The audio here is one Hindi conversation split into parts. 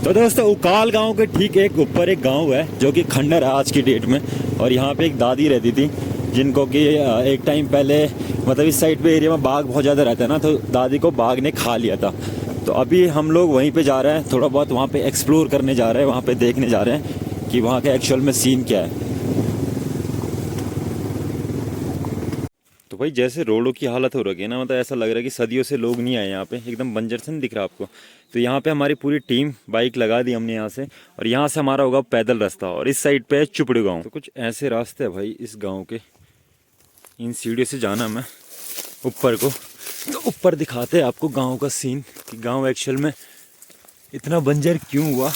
तो दोस्तों उकाल गांव के ठीक एक ऊपर एक गांव है जो कि खंडर है आज की डेट में। और यहाँ पे एक दादी रहती थी जिनको कि एक टाइम पहले मतलब इस साइड पे एरिया में बाघ बहुत ज़्यादा रहता है ना, तो दादी को बाघ ने खा लिया था। तो अभी हम लोग वहीं पे जा रहे हैं, थोड़ा बहुत वहाँ पे एक्सप्लोर करने जा रहे हैं, वहाँ पे देखने जा रहे हैं कि वहाँ का एक्चुअल में सीन क्या है। तो भाई जैसे रोडों की हालत हो रखी है ना, मतलब ऐसा लग रहा है कि सदियों से लोग नहीं आए यहाँ पे, एकदम बंजर से नहीं दिख रहा आपको। तो यहाँ पे हमारी पूरी टीम बाइक लगा दी हमने यहाँ से, और यहाँ से हमारा होगा पैदल रास्ता, और इस साइड पे है चुपड़ी गाँव। तो कुछ ऐसे रास्ते हैं भाई इस गाँव के, इन सीढ़ियों से जाना मैं ऊपर को। तो ऊपर दिखाते हैं आपको गाँव का सीन कि गाँव एक्चुअल में इतना बंजर क्यों हुआ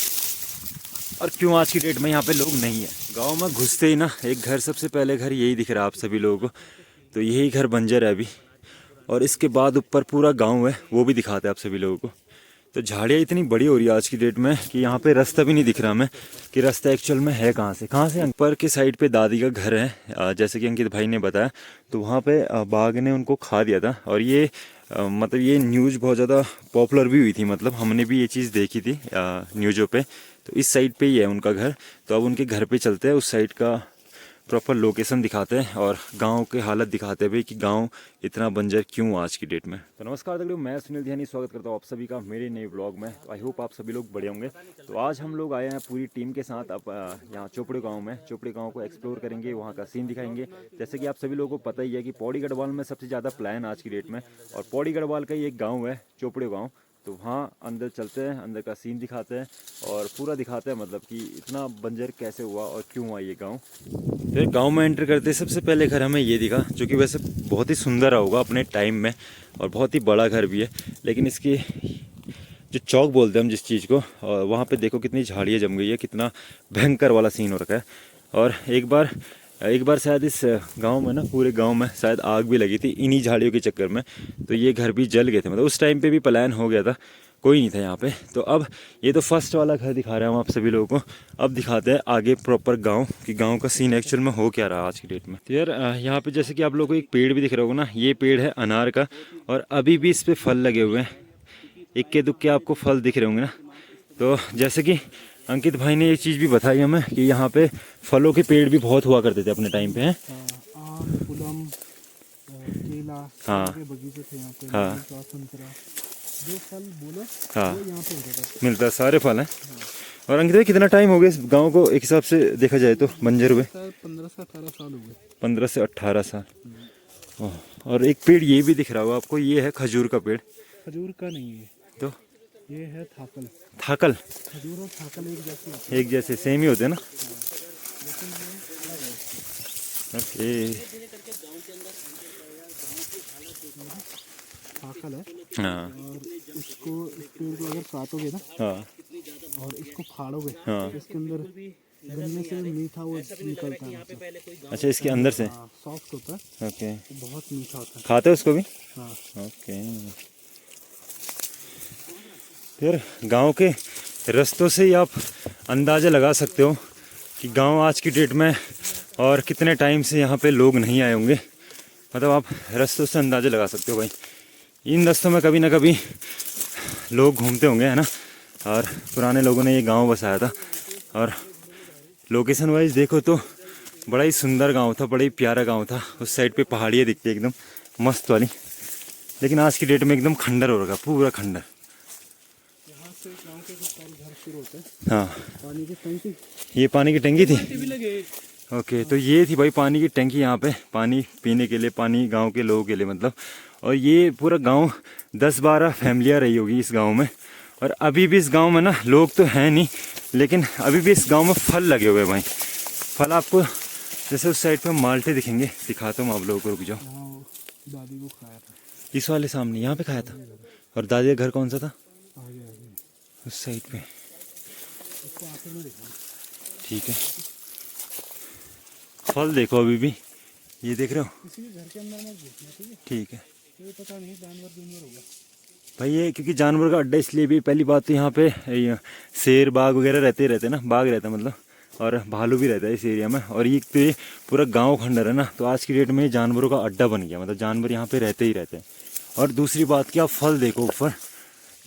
और क्यों आज की डेट में यहाँ पे लोग नहीं है। गाँव में घुसते ही ना एक घर, सबसे पहले घर यही दिख रहा है आप सभी लोगों को, तो यही घर बंजर है अभी। और इसके बाद ऊपर पूरा गांव है, वो भी दिखाते हैं आप सभी लोगों को। तो झाड़ियाँ इतनी बड़ी हो रही है आज की डेट में कि यहाँ पे रास्ता भी नहीं दिख रहा हमें कि रास्ता एक्चुअल में है कहाँ से। ऊपर के साइड पे दादी का घर है, जैसे कि अंकित भाई ने बताया। तो वहाँ पे बाघ ने उनको खा दिया था, और ये मतलब ये न्यूज़ बहुत ज़्यादा पॉपुलर भी हुई थी, मतलब हमने भी ये चीज़ देखी थी न्यूज़ों पे। तो इस साइड पे ही है उनका घर, तो अब उनके घर पे चलते हैं, उस साइड का प्रॉपर लोकेशन दिखाते हैं और गांव की हालत दिखाते हैं भाई कि गांव इतना बंजर क्यों आज की डेट में। तो नमस्कार दर्शकों, मैं सुनील ध्यानी स्वागत करता हूँ आप सभी का मेरे नए ब्लॉग में। तो आई होप आप सभी लोग बढ़िया होंगे। तो आज हम लोग आए हैं पूरी टीम के साथ अब यहाँ चोपड़ी गांव में। चोपड़ी गांव को एक्सप्लोर करेंगे, वहाँ का सीन दिखाएंगे। जैसे कि आप सभी लोगों को पता ही है कि पौड़ी गढ़वाल में सबसे ज़्यादा प्लान आज की डेट में, और पौड़ी गढ़वाल का ही एक गाँव है चोपड़ी गाँव। तो वहाँ अंदर चलते हैं, अंदर का सीन दिखाते हैं और पूरा दिखाते हैं मतलब कि इतना बंजर कैसे हुआ और क्यों हुआ ये गांव। फिर गांव में एंटर करते सबसे पहले घर हमें ये दिखा, जो कि वैसे बहुत ही सुंदर होगा अपने टाइम में और बहुत ही बड़ा घर भी है। लेकिन इसकी जो चौक बोलते हैं हम जिस चीज़ को, और वहाँ पे देखो कितनी झाड़ियाँ जम गई है, कितना भयंकर वाला सीन हो रखा है। और एक बार शायद इस गांव में ना, पूरे गांव में शायद आग भी लगी थी इन्हीं झाड़ियों के चक्कर में। तो ये घर भी जल गए थे, मतलब उस टाइम पे भी प्लान हो गया था, कोई नहीं था यहाँ पे। तो अब ये तो फर्स्ट वाला घर दिखा रहे हैं हम आप सभी लोगों को। अब दिखाते हैं आगे प्रॉपर गांव कि गांव का सीन एक्चुअल में हो क्या रहा आज की डेट में। तो यार यहाँ पे जैसे कि आप लोगों को एक पेड़ भी दिख रहा होगा ना, ये पेड़ है अनार का, और अभी भी इस पर फल लगे हुए हैं। इक्के दुक्के आपको फल दिख रहे होंगे ना। तो जैसे कि अंकित भाई ने ये चीज़ भी बताई हमें कि यहाँ पे फलों के पेड़ भी बहुत हुआ करते थे अपने टाइम पे हैं। आम, फुलम, केला, हाँ के बगीचे थे यहाँ पे। हाँ संतरा, जो फल बोलो हाँ वो यहाँ पे होता था। मिलता है, सारे फल हैं। और अंकित भाई कितना टाइम हो गया इस गांव को एक हिसाब से देखा जाए तो बंजर हुए? 15 से 18 साल हो गए। 15 से 18 साल। और एक पेड़ ये भी दिख रहा होगा आपको, ये है खजूर का पेड़। खजूर का नहीं है, तो ये है थाकल। थाकल? खजूर और थाकल एक जैसे होते एक जैसे सेम ही होते हैं ना। ओके। थाकल है। हाँ और इसको, इस पेड़ को अगर काटोगे ना हाँ और इसको फाड़ोगे हाँ। तो इसके अंदर गन्ने से मीठा वो निकलता है मतलब। अच्छा, इसके अंदर से? हाँ, सॉफ्ट होता है। ओके। तो बहुत मीठा होता है। खाते हो उसको भी? हाँ। ओके। फिर गांव के रास्तों से ही आप अंदाज़ा लगा सकते हो कि गांव आज की डेट में और कितने टाइम से यहाँ पे लोग नहीं आए होंगे। मतलब आप रास्तों से अंदाज़ा लगा सकते हो भाई, इन रास्तों में कभी ना कभी लोग घूमते होंगे, है ना। और पुराने लोगों ने ये गांव बसाया था। और लोकेशन वाइज देखो तो बड़ा ही सुंदर गांव था, बड़ा ही प्यारा गांव था। उस साइड पे पहाड़ियाँ दिखती है एकदम मस्त वाली। लेकिन आज की डेट में एकदम खंडर हो रखा, पूरा खंडर। यहाँ से गाँव के घर शुरू होते हैं। हाँ, पानी की टंकी, ये पानी की टंकी थी। भी लगे। ओके, तो ये थी भाई पानी की टंकी यहाँ पे, पानी पीने के लिए, पानी गांव के लोगों के लिए मतलब। और ये पूरा गांव 10-12 फैमिलियाँ रही होगी इस गांव में। और अभी भी इस गांव में ना लोग तो हैं नहीं, लेकिन अभी भी इस गांव में फल लगे हुए हैं भाई। फल आपको जैसे उस साइड पे माल्टे दिखेंगे, दिखाता हूँ आप लोगों को, रुक जाओ। यहाँ दादी को खाया था। इस वाले सामने यहाँ पे खाया था। और दादी का घर कौन सा था? आगे आगे उस साइड पे। इसको आंखें में देखा। ठीक है, फल देखो अभी भी, ये देख रहे हो? किसी के घर के अंदर मत घुसना, ठीक है? ठीक है ये पता नहीं जानवर होगा भाई। ये क्योंकि जानवर का अड्डा इसलिए भी, पहली बात तो यहाँ पे शेर बाघ वगैरह रहते ना, बाघ रहता है मतलब, और भालू भी रहता है इस एरिया में। और ये तो ये पूरा गांव खंडर है ना, तो आज की डेट में जानवरों का अड्डा बन गया, मतलब जानवर यहाँ पे रहते ही रहते हैं। और दूसरी बात क्या, फल देखो ऊपर,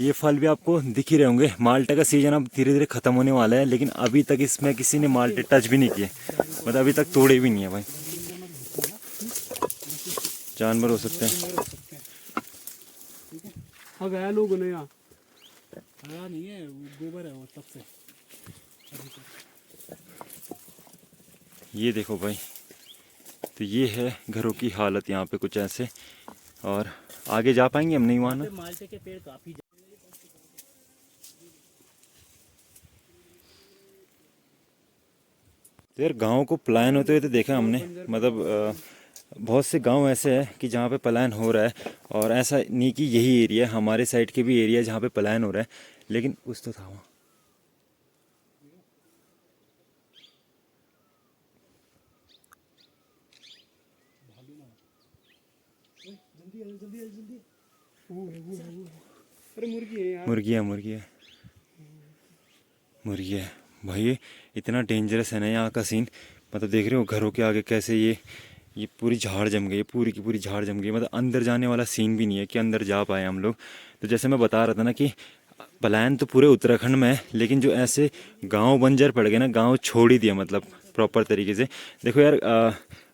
ये फल भी आपको दिख ही रहे होंगे। माल्टे का सीजन अब धीरे धीरे खत्म होने वाला है, लेकिन अभी तक इसमें किसी ने माल्टे टच भी नहीं किए, मतलब अभी तक तोड़े भी नहीं है भाई। जानवर हो सकते हैं। हाँ गया लोगों ने यहाँ, गया नहीं है, वो गोबर है वो तब से। ये देखो भाई, तो ये है घरों की हालत यहाँ पे कुछ ऐसे। और आगे जा पाएंगे हम नहीं वहाँ ना। माल्टे के पेड़ काफी तो यार गाँव को पलायन होते हुए तो देखा हमने, मतलब बहुत से गांव ऐसे हैं कि जहाँ पे पलायन हो रहा है। और ऐसा नहीं कि यही एरिया, हमारे साइड के भी एरिया जहाँ पे पलायन हो रहा है, लेकिन कुछ तो था वहाँ। अरे मुर्गी है यार, मुर्गी है, मुर्गी है, मुर्गी है भाई। ये इतना डेंजरस है ना यहाँ का सीन। मतलब देख रहे हो घरों के आगे कैसे ये पूरी झाड़ जम गई, पूरी की पूरी झाड़ जम गई। मतलब अंदर जाने वाला सीन भी नहीं है कि अंदर जा पाए हम लोग। तो जैसे मैं बता रहा था ना कि पलायन तो पूरे उत्तराखंड में है, लेकिन जो ऐसे गांव बंजर पड़ गए ना, गांव छोड़ ही दिया मतलब प्रॉपर तरीके से। देखो यार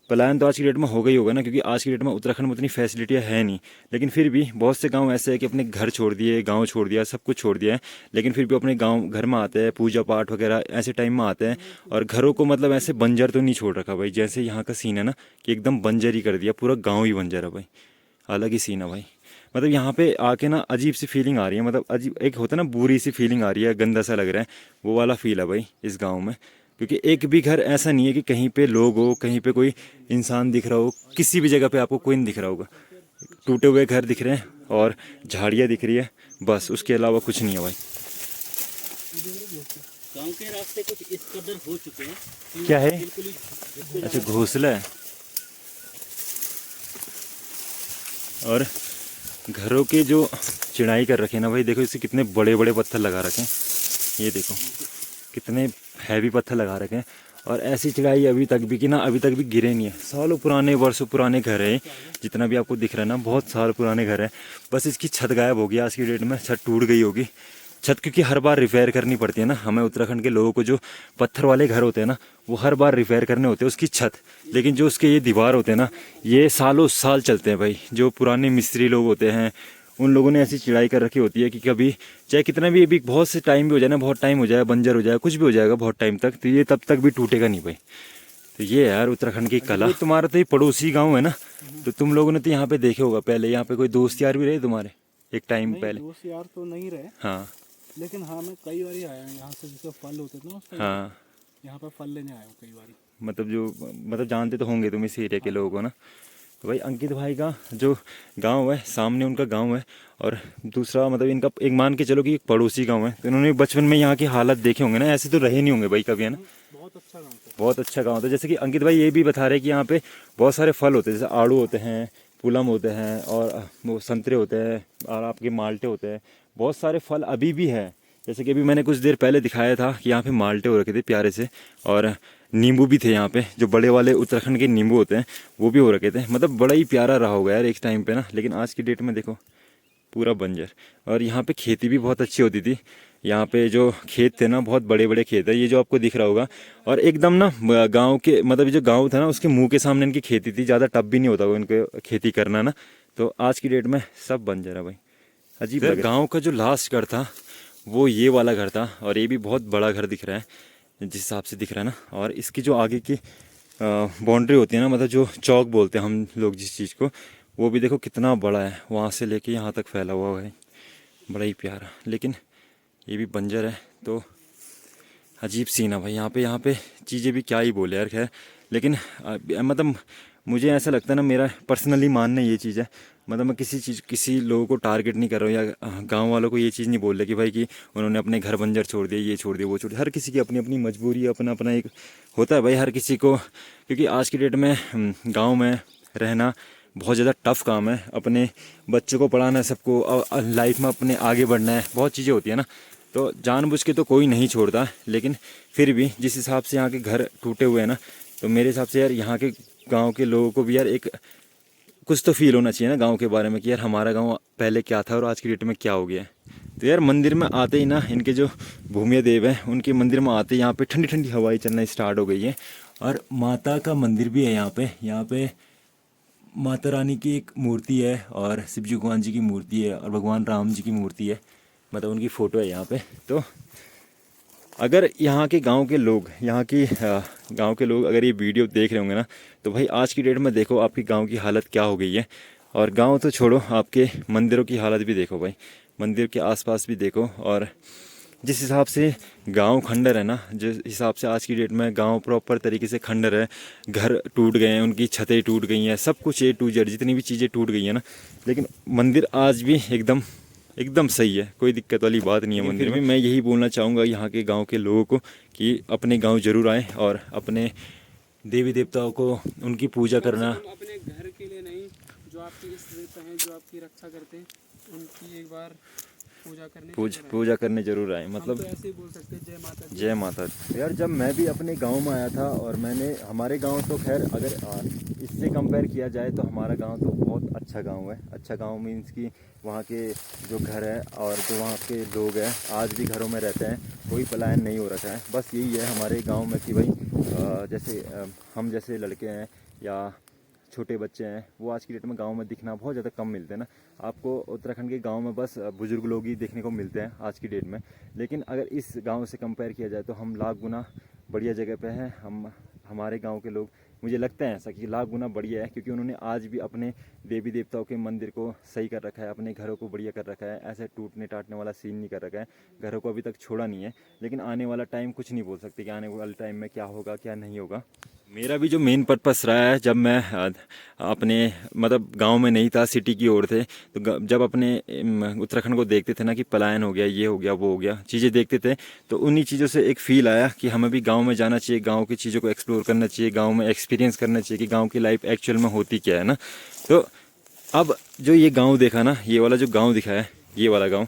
पलायन तो आज की डेट में हो गई होगा ना, क्योंकि आज की डेट में उत्तराखंड में उतनी फैसिलिटियाँ है नहीं। लेकिन फिर भी बहुत से गांव ऐसे है कि अपने घर छोड़ दिए, गांव छोड़ दिया, सब कुछ छोड़ दिया है, लेकिन फिर भी अपने गांव घर में आते हैं, पूजा पाठ वगैरह ऐसे टाइम में आते हैं। और घरों को मतलब ऐसे बंजर तो नहीं छोड़ रखा भाई, जैसे यहाँ का सीन है ना कि एकदम बंजर ही कर दिया, पूरा गाँव ही बंजर है भाई। अलग ही सीन है भाई। मतलब यहाँ पे आके ना अजीब सी फीलिंग आ रही है, मतलब अजीब एक होता है ना, बुरी सी फीलिंग आ रही है, गंदा सा लग रहा है, वो वाला फील है भाई इस गांव में। क्योंकि एक भी घर ऐसा नहीं है कि कहीं पे लोग हो, कहीं पे कोई इंसान दिख रहा हो, किसी भी जगह पे आपको कोई नहीं दिख रहा होगा। टूटे हुए घर दिख रहे हैं और झाड़ियाँ दिख रही है, बस उसके अलावा कुछ नहीं है भाई। गांव के रास्ते कुछ इस कदर हो चुके हैं। क्या है? अच्छा घोंसला है। और घरों के जो चिड़ाई कर रखे हैं ना भाई, देखो इसे कितने बड़े बड़े पत्थर लगा रखे हैं। ये देखो कितने हैवी पत्थर लगा रखे हैं। और ऐसी चिड़ाई अभी तक भी कि ना, अभी तक भी गिरे नहीं है। सालों पुराने, वर्षों पुराने घर है, जितना भी आपको दिख रहा है ना, बहुत साल पुराने घर है। बस इसकी छत गायब हो गई आज की डेट में, छत टूट गई होगी छत, क्योंकि हर बार रिपेयर करनी पड़ती है ना हमें। उत्तराखंड के लोगों को जो पत्थर वाले घर होते हैं ना, वो हर बार रिपेयर करने होते हैं उसकी छत। लेकिन जो उसके ये दीवार होते हैं ना, ये सालों साल चलते हैं भाई। जो पुराने मिस्त्री लोग होते हैं, उन लोगों ने ऐसी चिड़ाई कर रखी होती है कि कभी चाहे कितना भी अभी बहुत से टाइम भी हो जाए ना, बहुत टाइम हो जाए, बंजर हो जाए, कुछ भी हो जाएगा बहुत टाइम तक, तो ये तब तक भी टूटेगा नहीं भाई। तो ये यार उत्तराखंड की कला। तुम्हारा तो ये पड़ोसी गाँव है ना, तो तुम लोगों ने तो यहाँ पे देखे होगा पहले। यहाँ पे कोई दोस्त यार भी रहे तुम्हारे एक टाइम पहले? दोस्त यार तो नहीं रहे, हाँ लेकिन हाँ मैं कई बार आया हूँ यहाँ से, जिसके फल होते थे ना उसका, हाँ। यहाँ पर फल लेने आया हूँ कई बार। मतलब जानते तो होंगे तुम इस एरिया के लोगों को ना। तो भाई अंकित भाई का जो गांव है, सामने उनका गांव है, और दूसरा मतलब इनका एक मान के चलो कि एक पड़ोसी गांव है। तो इन्होंने बचपन में यहाँ की हालत देखे होंगे ना, ऐसे तो रहे नहीं होंगे भाई कभी, है ना। बहुत अच्छा गाँव था, बहुत अच्छा गाँव था। जैसे कि अंकित भाई ये भी बता रहे कि यहाँ पे बहुत सारे फल होते हैं, जैसे आड़ू होते हैं, पुलम होते हैं, और वो संतरे होते हैं, और आपके माल्टे होते हैं। बहुत सारे फल अभी भी है। जैसे कि अभी मैंने कुछ देर पहले दिखाया था कि यहाँ पे माल्टे हो रखे थे प्यारे से, और नींबू भी थे यहाँ पे, जो बड़े वाले उत्तराखंड के नींबू होते हैं वो भी हो रखे थे। मतलब बड़ा ही प्यारा रहा होगा यार एक टाइम पे ना। लेकिन आज की डेट में देखो पूरा बंजर। और यहाँ पे खेती भी बहुत अच्छी होती थी। यहाँ पे जो खेत थे ना, बहुत बड़े बड़े खेत है, ये जो आपको दिख रहा होगा। और एकदम ना गांव के, मतलब जो गांव था ना उसके मुंह के सामने इनकी खेती थी। ज़्यादा टफ भी नहीं होता इनको खेती करना ना। तो आज की डेट में सब बंजर है भाई, अजीब लग रहा है। गाँव का जो लास्ट घर था वो ये वाला घर था, और ये भी बहुत बड़ा घर दिख रहा है जिस हिसाब से दिख रहा है ना। और इसकी जो आगे की बाउंड्री होती है ना, मतलब जो चौक बोलते हैं हम लोग जिस चीज़ को, वो भी देखो कितना बड़ा है, वहाँ से लेके यहाँ तक फैला हुआ है, बड़ा ही प्यारा। लेकिन ये भी बंजर है, तो अजीब सीन है भाई यहाँ पे चीज़ें भी क्या ही बोले यार। खैर लेकिन मतलब मुझे ऐसा लगता है ना, मेरा पर्सनली मानना ये चीज़ है, मतलब मैं किसी लोगों को टारगेट नहीं कर रहा हूँ, या गांव वालों को ये चीज़ नहीं बोल रहा कि भाई कि उन्होंने अपने घर बंजर छोड़ दिए, ये छोड़ दिया, वो छोड़ दिया। हर किसी की अपनी अपनी मजबूरी, अपना अपना एक होता है भाई हर किसी को। क्योंकि आज की डेट में गाँव में रहना बहुत ज़्यादा टफ काम है। अपने बच्चों को पढ़ाना है, सबको लाइफ में अपने आगे बढ़ना है, बहुत चीज़ें होती है ना। तो जानबूझ के तो कोई नहीं छोड़ता, लेकिन फिर भी जिस हिसाब से यहाँ के घर टूटे हुए हैं ना, तो मेरे हिसाब से यार यहाँ के गांव के लोगों को भी यार एक कुछ तो फील होना चाहिए ना गांव के बारे में कि यार हमारा गांव पहले क्या था और आज की डेट में क्या हो गया है। तो यार मंदिर में आते ही ना, इनके जो भूमिया देव हैं उनके मंदिर में आते ही यहाँ पे ठंडी ठंडी हवाएं चलना स्टार्ट हो गई है। और माता का मंदिर भी है यहाँ पे माता रानी की एक मूर्ति है और शिव जी भगवान जी की मूर्ति है और भगवान राम जी की मूर्ति है, मतलब उनकी फ़ोटो है यहाँ पे। तो अगर यहाँ के गांव के लोग, यहाँ की गांव के लोग अगर ये वीडियो देख रहे होंगे ना, तो भाई आज की डेट में देखो आपकी गांव की हालत क्या हो गई है। और गांव तो छोड़ो, आपके मंदिरों की हालत भी देखो भाई, मंदिर के आसपास भी देखो। और जिस हिसाब से गांव खंडर है ना, जिस हिसाब से आज की डेट में गांव प्रॉपर तरीके से खंडर है, घर टूट गए हैं, उनकी छतें टूट गई हैं, सब कुछ A to Z जितनी भी चीज़ें टूट गई हैं ना, लेकिन मंदिर आज भी एकदम एकदम सही है, कोई दिक्कत वाली बात नहीं है मंदिर में। मैं यही बोलना चाहूँगा यहाँ के गांव के लोगों को कि अपने गांव जरूर आएँ और अपने देवी देवताओं को उनकी पूजा करना। अपने घर के लिए नहीं, जो आपके इष्ट देवता हैं, जो आपकी रक्षा करते हैं, उनकी एक बार पूजा करने जरूर आए। मतलब तो ऐसे ही बोल सकते हैं, जय माता दी। जय माता दी। यार जब मैं भी अपने गांव में आया था और मैंने, हमारे गांव तो खैर अगर इससे कंपेयर किया जाए तो हमारा गांव तो बहुत अच्छा गांव है। अच्छा गांव मीन्स कि वहाँ के जो घर है और जो वहाँ के लोग हैं आज भी घरों में रहते हैं, कोई पलायन नहीं हो रखा है। बस यही है हमारे गाँव में कि भाई जैसे हम जैसे लड़के हैं या छोटे बच्चे हैं, वो आज की डेट में गांव में दिखना बहुत ज़्यादा कम मिलते हैं ना। आपको उत्तराखंड के गांव में बस बुजुर्ग लोग ही देखने को मिलते हैं आज की डेट में। लेकिन अगर इस गांव से कंपेयर किया जाए तो हम लाख गुना बढ़िया जगह पे हैं। हमारे गांव के लोग, मुझे लगता है ऐसा कि लाख गुना बढ़िया है, क्योंकि उन्होंने आज भी अपने देवी देवताओं के मंदिर को सही कर रखा है, अपने घरों को बढ़िया कर रखा है, ऐसे टूटने टाटने वाला सीन नहीं कर रखा है, घरों को अभी तक छोड़ा नहीं है। लेकिन आने वाला टाइम कुछ नहीं बोल सकते कि आने वाले टाइम में क्या होगा क्या नहीं होगा। मेरा भी जो मेन पर्पस रहा है, जब मैं अपने मतलब गांव में नहीं था, सिटी की ओर थे, तो जब अपने उत्तराखंड को देखते थे ना कि पलायन हो गया, ये हो गया, वो हो गया, चीज़ें देखते थे, तो उन्हीं चीज़ों से एक फ़ील आया कि हमें भी गांव में जाना चाहिए, गांव की चीज़ों को एक्सप्लोर करना चाहिए, गांव में एक्सपीरियंस करना चाहिए कि गांव की लाइफ एक्चुअल में होती क्या है ना। तो अब जो ये गाँव देखा ना, ये वाला जो गाँव दिखा है, ये वाला गाँव,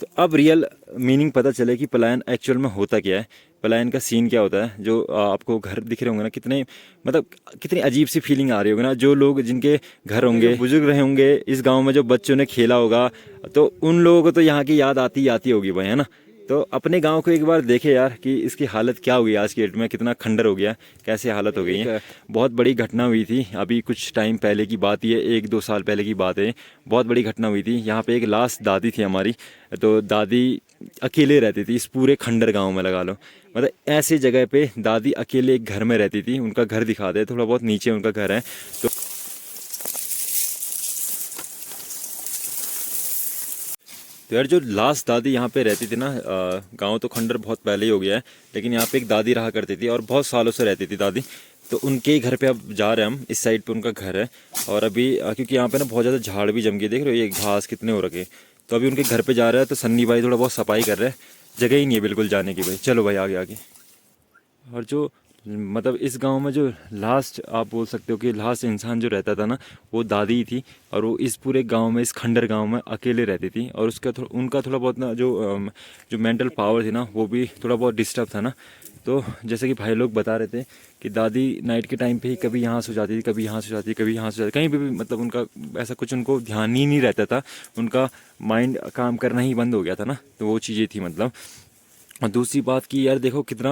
तो अब रियल मीनिंग पता चले कि पलायन एक्चुअल में होता क्या है, पलायन का सीन क्या होता है। जो आपको घर दिख रहे होंगे ना, कितने मतलब कितनी अजीब सी फीलिंग आ रही होगी ना। जो लोग जिनके घर होंगे, बुजुर्ग रहे होंगे इस गांव में, जो बच्चों ने खेला होगा, तो उन लोगों को तो यहाँ की याद आती होगी भाई, है ना। तो अपने गांव को एक बार देखे यार कि इसकी हालत क्या हो गई आज की डेट में, कितना खंडर हो गया, कैसे हालत हो गई है। बहुत बड़ी घटना हुई थी अभी कुछ टाइम पहले की बात ही है, 1-2 साल पहले की बात है। बहुत बड़ी घटना हुई थी यहाँ पे। एक लास्ट दादी थी हमारी, तो दादी अकेले रहती थी इस पूरे खंडर गांव में, लगा लो। मतलब ऐसी जगह पे दादी अकेले एक घर में रहती थी। उनका घर दिखा दे, थोड़ा बहुत नीचे उनका घर है। तो यार जो लास्ट दादी यहाँ पे रहती थी ना, गांव तो खंडर बहुत पहले ही हो गया है, लेकिन यहाँ पे एक दादी रहा करती थी और बहुत सालों से रहती थी दादी। तो उनके घर पे अब जा रहे हैं हम, इस साइड पे उनका घर है। और अभी क्योंकि यहाँ पे ना बहुत ज़्यादा झाड़ भी जम गए, देख रहे हो ये घास कितने हो रखे। तो अभी उनके घर पे जा रहा है, तो सन्नी भाई थोड़ा बहुत सफाई कर रहे हैं, जगह ही नहीं है बिल्कुल जाने की भाई। चलो भाई आगे आगे। और जो मतलब इस गांव में जो लास्ट आप बोल सकते हो कि लास्ट इंसान जो रहता था ना, वो दादी ही थी। और वो इस पूरे गांव में, इस खंडर गांव में अकेले रहती थी। और उसका उनका थोड़ा बहुत ना जो मेंटल पावर थी ना, वो भी थोड़ा बहुत डिस्टर्ब था ना। तो जैसे कि भाई लोग बता रहे थे कि दादी नाइट के टाइम पे ही कभी यहाँ सो जाती थी, कभी यहाँ सो जाती, कभी यहाँ सो जाती, कहीं पे भी, मतलब उनका ऐसा कुछ उनको ध्यान ही नहीं रहता था, उनका माइंड काम करना ही बंद हो गया था ना। तो वो चीज़ें थी मतलब। और दूसरी बात कि यार देखो कितना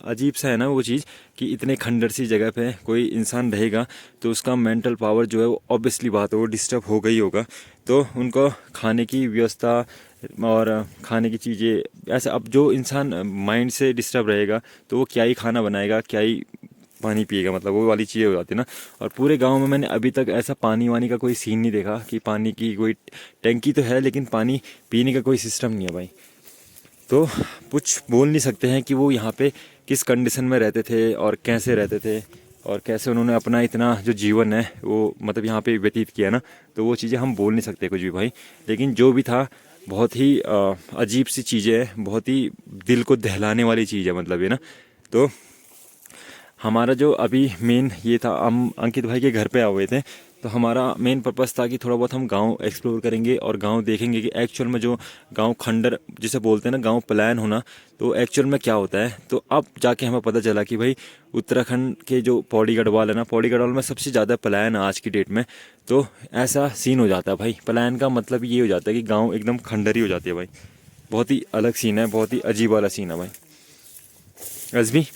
अजीब सा है ना वो चीज़ कि इतने खंडर सी जगह पे कोई इंसान रहेगा तो उसका मेंटल पावर जो है वो ऑब्वियसली बात है वो डिस्टर्ब हो गई होगा। तो उनको खाने की व्यवस्था और खाने की चीज़ें ऐसे, अब जो इंसान माइंड से डिस्टर्ब रहेगा तो वो क्या ही खाना बनाएगा, क्या ही पानी पिएगा, मतलब वो वाली चीज़ें हो जाती है ना। और पूरे गांव में मैंने अभी तक ऐसा पानी वानी का कोई सीन नहीं देखा कि पानी की कोई टैंकी तो है लेकिन पानी पीने का कोई सिस्टम नहीं है भाई। तो कुछ बोल नहीं सकते हैं कि वो यहाँ पे किस कंडीशन में रहते थे और कैसे रहते थे और कैसे उन्होंने अपना इतना जो जीवन है वो मतलब यहाँ पे व्यतीत किया ना। तो वो चीज़ें हम बोल नहीं सकते कुछ भी भाई। लेकिन जो भी था बहुत ही अजीब सी चीज़ें हैं, बहुत ही दिल को दहलाने वाली चीज़ है मतलब ये ना। तो हमारा जो अभी मेन ये था, हम अंकित भाई के घर पे आए हुए थे। तो हमारा मेन पर्पस था कि थोड़ा बहुत हम गांव एक्सप्लोर करेंगे और गांव देखेंगे कि एक्चुअल में जो गांव खंडर जिसे बोलते हैं ना, गांव पलायन होना, तो एक्चुअल में क्या होता है। तो अब जाके हमें पता चला कि भाई उत्तराखंड के जो पौड़ी गढ़वाल है ना, पौड़ी गढ़वाल में सबसे ज़्यादा पलायन है आज की डेट में। तो ऐसा सीन हो जाता है भाई, पलायन का मतलब ये हो जाता है कि गाँव एकदम खंडर ही हो जाती है भाई। बहुत ही अलग सीन है, बहुत ही अजीब वाला सीन है भाई। अजमी,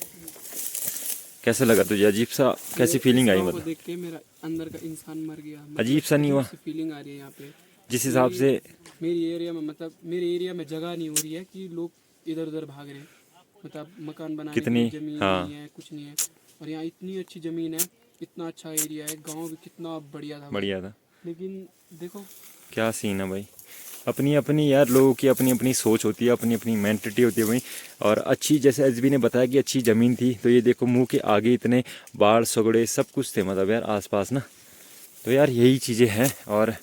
कैसा लगा तुझे? अजीब सा कैसी फीलिंग आई? इस गाँव को मतलब देख के मेरा अंदर का इंसान मर गया। अजीब सा नहीं हुआ? फीलिंग आ रही है यहाँ पे। जिस हिसाब से मेरी एरिया में, मतलब मेरे एरिया में जगह नहीं हो रही है कि लोग इधर उधर भाग रहे हैं। मतलब मकान बनाने के कितनी, लिए जमीन हाँ, नहीं है, कुछ नहीं है। और यहाँ इतनी अच्छी ज़मीन है, इतना अच्छा एरिया है, गांव भी कितना बढ़िया था भाई। बढ़िया था। लेकिन देखो क्या सीन है भाई, अपनी अपनी यार, लोगों की अपनी अपनी सोच होती है, अपनी अपनी मेंटलिटी होती है भाई। और अच्छी, जैसे एसबी ने बताया कि अच्छी ज़मीन थी, तो ये देखो मुंह के आगे इतने बाढ़ सगड़े सब कुछ थे, मतलब यार आसपास ना। तो यार यही चीज़ें हैं। और